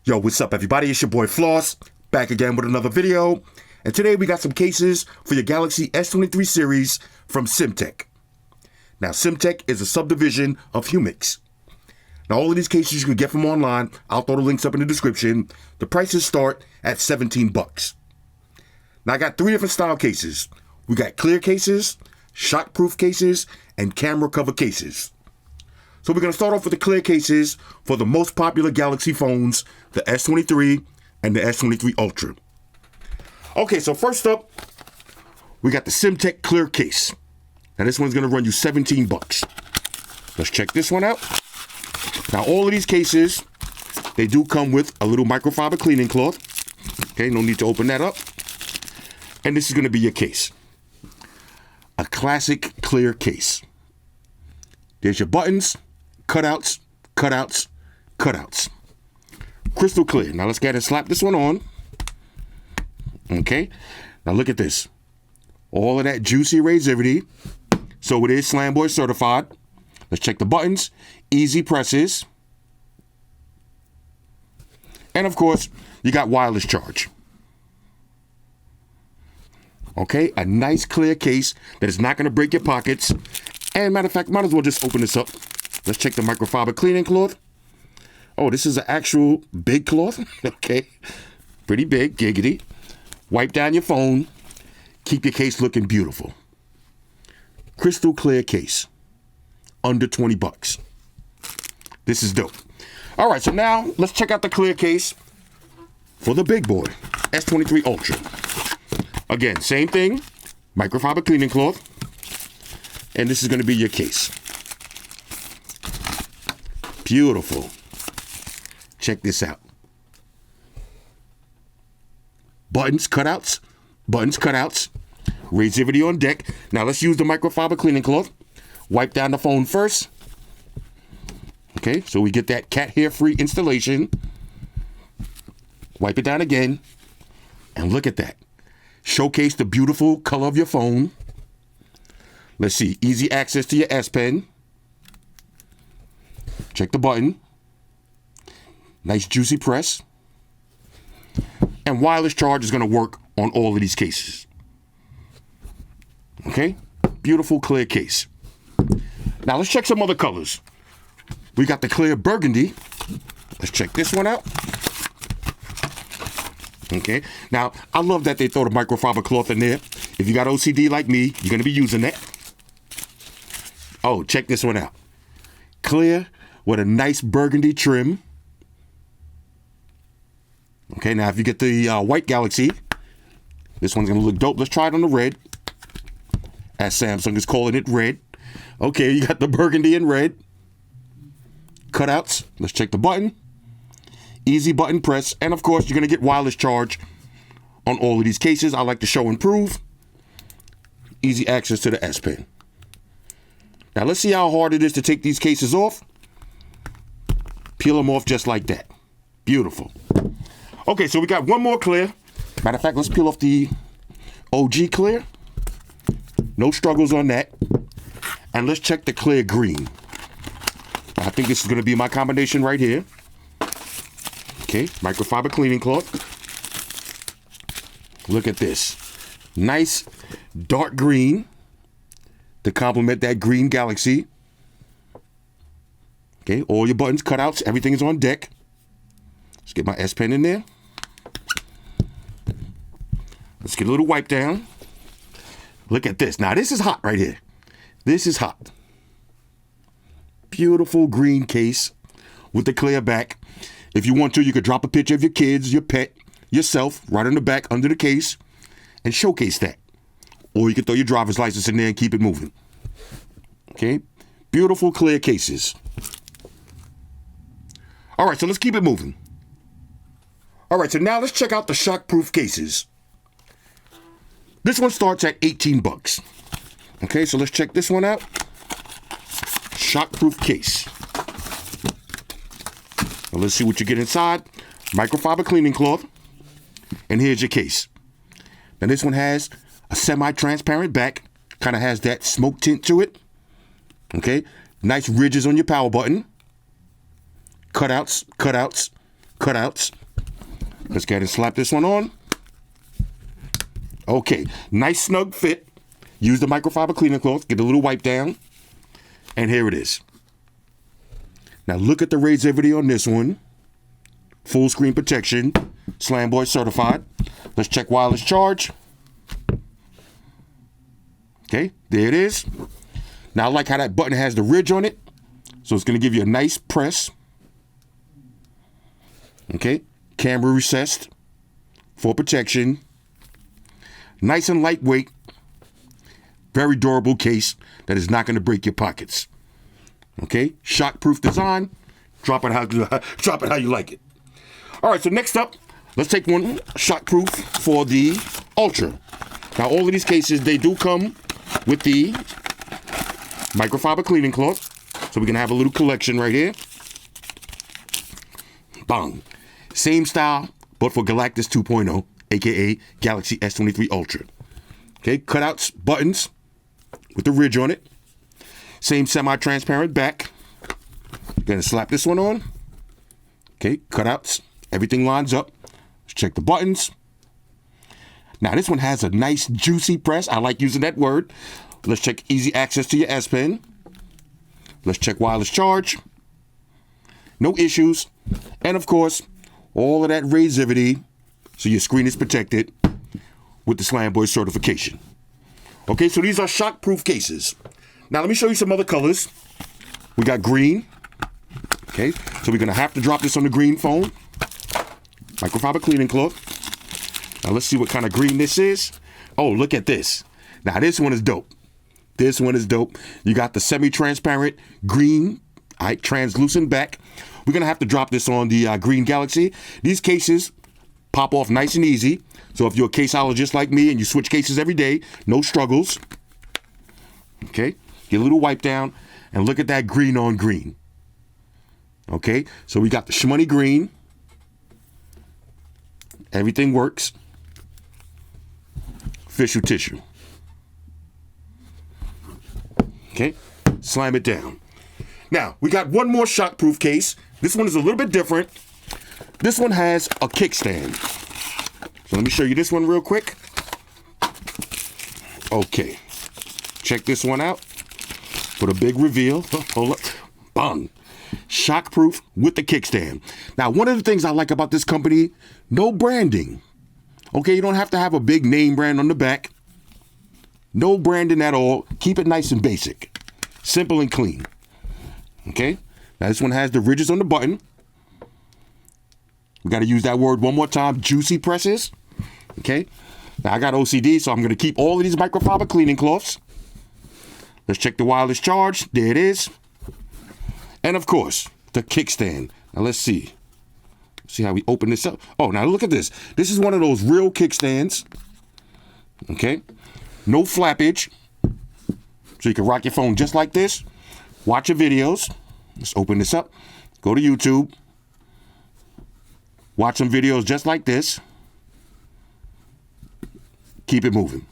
Yo, what's up everybody? It's your boy Floss, back again with another video. And today we got some cases for your Galaxy S23 series from Simtect. Now, Simtect is a subdivision of Humix. Now, all of these cases you can get from online. I'll throw the links up in the description. The prices start at 17 bucks. Now, I got three different style cases. We got clear cases, shockproof cases, and camera cover cases. So we're going to start off with the clear cases for the most popular Galaxy phones, the S23 and the S23 Ultra. Okay, so first up, we got the Simtect clear case. Now this one's going to run you 17 bucks. Let's check this one out. Now all of these cases, they do come with a little microfiber cleaning cloth. Okay, no need to open that up. And this is going to be your case. A classic clear case. There's your buttons, cutouts, cutouts, cutouts. Crystal clear. Now let's go ahead and slap this one on. Okay. Now look at this. All of that juicy razivity. So it is Slamboy certified. Let's check the buttons. Easy presses. And of course, you got wireless charge. Okay, a nice clear case that is not going to break your pockets. And matter of fact, might as well just open this up. Let's check the microfiber cleaning cloth. Oh, this is an actual big cloth. Okay, pretty big, giggity. Wipe down your phone. Keep your case looking beautiful. Crystal clear case. Under 20 bucks. This is dope. All right, so now let's check out the clear case for the big boy, S23 Ultra. Again, same thing, microfiber cleaning cloth. And this is going to be your case. Beautiful. Check this out. Buttons, cutouts, buttons, cutouts. Razivity on deck. Now let's use the microfiber cleaning cloth. Wipe down the phone first. Okay, so we get that cat hair free installation. Wipe it down again. And look at that. Showcase the beautiful color of your phone. Let's see, easy access to your S Pen. Check the button. Nice juicy press. And wireless charge is going to work on all of these cases. Okay, beautiful clear case. Now let's check some other colors. We got the clear burgundy. Let's check this one out. Okay, now I love that they throw the microfiber cloth in there. If you got OCD like me, you're going to be using that. Oh, check this one out. Clear with a nice burgundy trim. Okay, now if you get the white Galaxy, this one's going to look dope. Let's try it on the red. As Samsung is calling it red. Okay, you got the burgundy and red. Cutouts. Let's check the button. Easy button press. And of course, you're going to get wireless charge on all of these cases. I like to show and prove. Easy access to the S Pen. Now let's see how hard it is to take these cases off. Peel them off just like that. Beautiful. Okay, so we got one more clear. Matter of fact, let's peel off the OG clear. No struggles on that. And let's check the clear green. I think this is going to be my combination right here. Okay, microfiber cleaning cloth. Look at this. Nice dark green to complement that green Galaxy. Okay, all your buttons, cutouts, everything is on deck. Let's get my S Pen in there. Let's get a little wipe down. Look at this. Now this is hot right here. This is hot. Beautiful green case with the clear back. If you want to, you could drop a picture of your kids, your pet, yourself, right on the back under the case and showcase that. Or you can throw your driver's license in there and keep it moving. Okay, beautiful clear cases. All right, so let's keep it moving. All right, so now let's check out the shockproof cases. This one starts at 18 bucks. Okay, so let's check this one out. Shockproof case. Now let's see what you get inside. Microfiber cleaning cloth. And here's your case. Now this one has a semi-transparent back. Kind of has that smoke tint to it. Okay, nice ridges on your power button. Cutouts, cutouts, cutouts. Let's go ahead and slap this one on. Okay, nice snug fit. Use the microfiber cleaning cloth, get a little wipe down, and here it is. Now look at the razority on this one. Full screen protection, Slamboy certified. Let's check wireless charge. Okay, there it is. Now I like how that button has the ridge on it, so it's going to give you a nice press. Okay, camera recessed for protection. Nice and lightweight. Very durable case that is not going to break your pockets. Okay, shockproof design. Drop it how you like it. All right, so next up, let's take one shockproof for the Ultra. Now, all of these cases, they do come with the microfiber cleaning cloth. So we're going to have a little collection right here. Bang. Same style, but for Galactus 2.0, aka Galaxy S23 Ultra. Okay, cutouts, buttons with the ridge on it. Same semi-transparent back. Gonna slap this one on. Okay, cutouts, everything lines up. Let's check the buttons. Now this one has a nice juicy press. I like using that word. Let's check easy access to your S Pen. Let's check wireless charge. No issues. And of course, all of that razority, so your screen is protected with the Slamboy certification. Okay, so these are shockproof cases. Now let me show you some other colors. We got green. Okay, so we're gonna have to drop this on the green foam. Microfiber cleaning cloth. Now let's see what kind of green this is. Oh, look at this. Now this one is dope. This one is dope. You got the semi-transparent green, all right, translucent back. We're gonna have to drop this on the green Galaxy. These cases pop off nice and easy. So if you're a caseologist like me and you switch cases every day, no struggles. Okay, get a little wipe down and look at that green on green. Okay, so we got the shmoney green. Everything works. Official tissue. Okay, slam it down. Now, we got one more shockproof case. This one is a little bit different. This one has a kickstand. So let me show you this one real quick. Okay, check this one out for the big reveal. Hold up, bang. Shockproof with the kickstand. Now, one of the things I like about this company, no branding. Okay, you don't have to have a big name brand on the back. No branding at all. Keep it nice and basic. Simple and clean. Okay, now this one has the ridges on the button. We got to use that word one more time, juicy presses. Okay, now I got OCD, so I'm going to keep all of these microfiber cleaning cloths. Let's check the wireless charge. There it is. And of course, the kickstand. Now let's see. See how we open this up. Oh, now look at this. This is one of those real kickstands. Okay, no flappage. So you can rock your phone just like this. Watch your videos. Let's open this up. Go to YouTube. Watch some videos just like this. Keep it moving.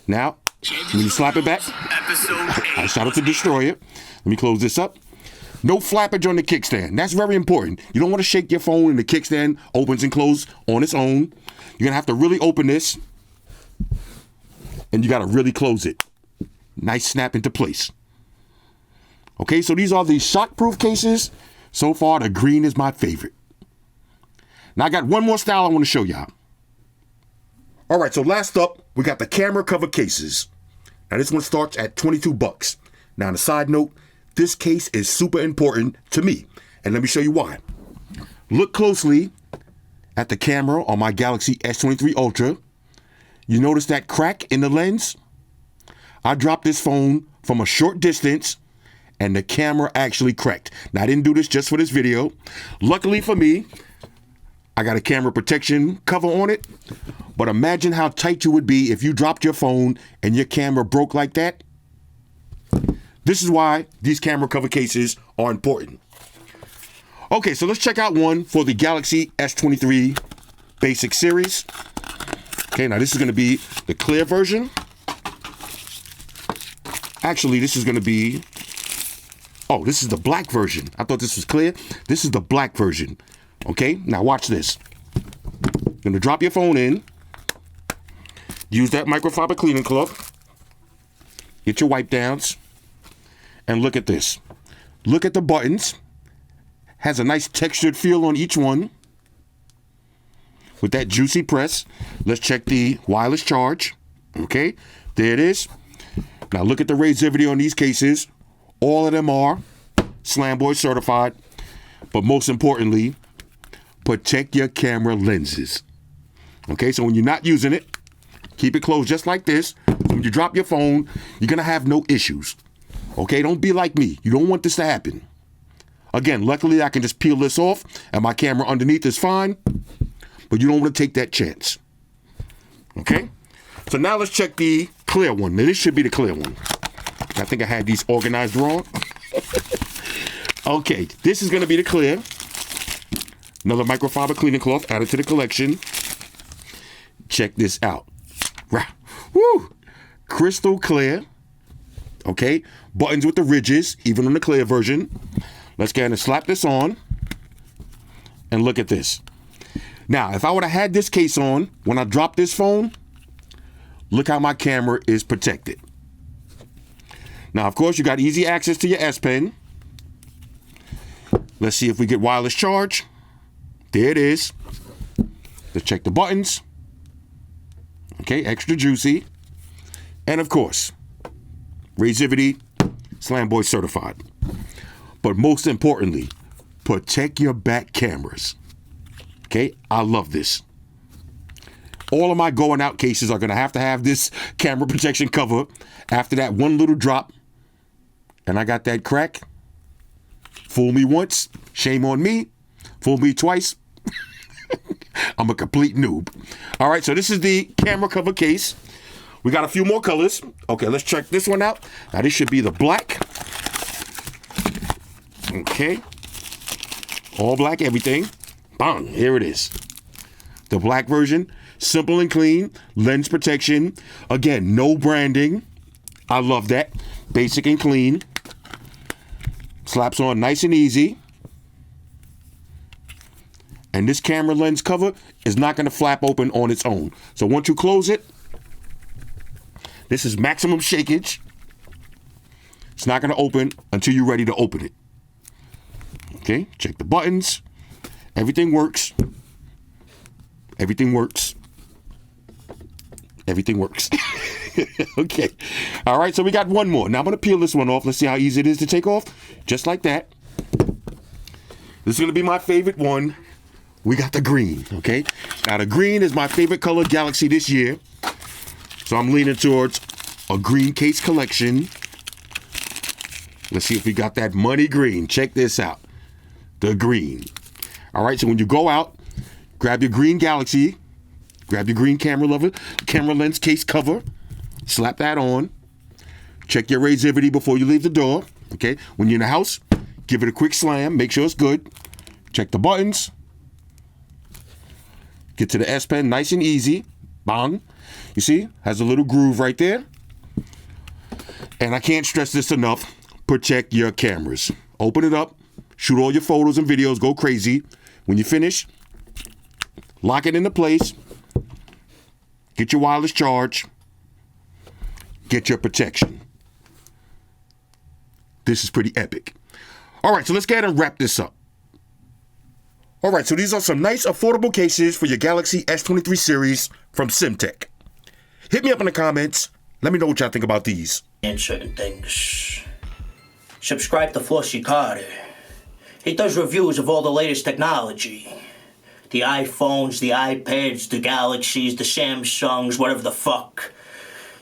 Now, when you slap it back, I shout out to destroy it. Let me close this up. No flappage on the kickstand. That's very important. You don't want to shake your phone and the kickstand opens and closes on its own. You're going to have to really open this. And you got to really close it. Nice snap into place. Okay, so these are the shockproof cases. So far, the green is my favorite. Now, I got one more style I want to show y'all. All right, so last up, we got the camera cover cases. Now, this one starts at $22. Now, on a side note, this case is super important to me. And let me show you why. Look closely at the camera on my Galaxy S23 Ultra. You notice that crack in the lens? I dropped this phone from a short distance and the camera actually cracked. Now, I didn't do this just for this video. Luckily for me, I got a camera protection cover on it. But imagine how tight you would be if you dropped your phone and your camera broke like that. This is why these camera cover cases are important. Okay, so let's check out one for the Galaxy S23 Basic Series. Okay, now this is going to be the clear version. Actually, this is going to be... Oh, this is the black version. I thought this was clear. This is the black version. Okay, now watch this. You're gonna drop your phone in. Use that microfiber cleaning cloth. Get your wipe downs. And look at this. Look at the buttons. Has a nice textured feel on each one. With that juicy press. Let's check the wireless charge. Okay, there it is. Now look at the razivity on these cases. All of them are Slamboy certified. But most importantly, protect your camera lenses. Okay, so when you're not using it, keep it closed just like this. When you drop your phone, you're going to have no issues. Okay, don't be like me. You don't want this to happen. Again, luckily I can just peel this off and my camera underneath is fine. But you don't want to take that chance. Okay, so now let's check the clear one. Now this should be the clear one. I think I had these organized wrong. Okay, this is going to be the clear. Another microfiber cleaning cloth added to the collection. Check this out. Woo! Crystal clear. Okay, buttons with the ridges, even on the clear version. Let's go ahead and slap this on. And look at this. Now, if I would have had this case on when I dropped this phone, look how my camera is protected. Now, of course, you got easy access to your S Pen. Let's see if we get wireless charge. There it is. Let's check the buttons. Okay, extra juicy. And of course, razivity, Slamboy certified. But most importantly, protect your back cameras. Okay, I love this. All of my going out cases are going to have this camera protection cover after that one little drop. And I got that crack. Fool me once, shame on me. Fool me twice, I'm a complete noob. All right, so this is the camera cover case. We got a few more colors. Okay, let's check this one out. Now this should be the black. Okay. All black, everything. Bang, here it is. The black version, simple and clean, lens protection. Again, no branding. I love that. Basic and clean. Slaps on nice and easy. And this camera lens cover is not going to flap open on its own. So once you close it, this is maximum shakage. It's not going to open until you're ready to open it. Okay, check the buttons. Everything works. Everything works. Everything works. Okay. All right, so we got one more. Now I'm going to peel this one off. Let's see how easy it is to take off. Just like that. This is going to be my favorite one. We got the green, okay? Now, the green is my favorite color Galaxy this year. So I'm leaning towards a green case collection. Let's see if we got that money green. Check this out. The green. All right, so when you go out, grab your green Galaxy. Grab your green camera lens case cover. Slap that on. Check your razivity before you leave the door. Okay, when you're in the house, give it a quick slam. Make sure it's good. Check the buttons. Get to the S Pen nice and easy. Bang. You see, has a little groove right there. And I can't stress this enough. Protect your cameras. Open it up. Shoot all your photos and videos. Go crazy. When you finish, lock it into place. Get your wireless charge. Get your protection. This is pretty epic. All right, so let's go ahead and wrap this up. All right, so these are some nice affordable cases for your Galaxy S23 series from Simtect. Hit me up in the comments. Let me know what y'all think about these. And certain things. Subscribe to Flossy Carter. He does reviews of all the latest technology. The iPhones, the iPads, the Galaxies, the Samsungs, whatever the fuck.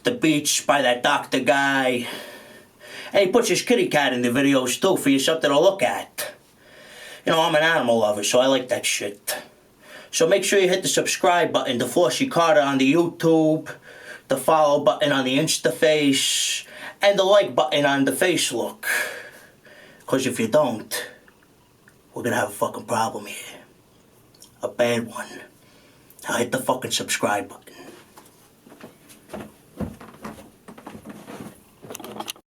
The Beats by that doctor guy. And he puts his kitty cat in the videos too for you something to look at. You know, I'm an animal lover, so I like that shit. So make sure you hit the subscribe button to Flossy Carter on the YouTube, the follow button on the Instaface, and the like button on the Facebook. Because if you don't, we're gonna have a fucking problem here. A bad one. Now hit the fucking subscribe button.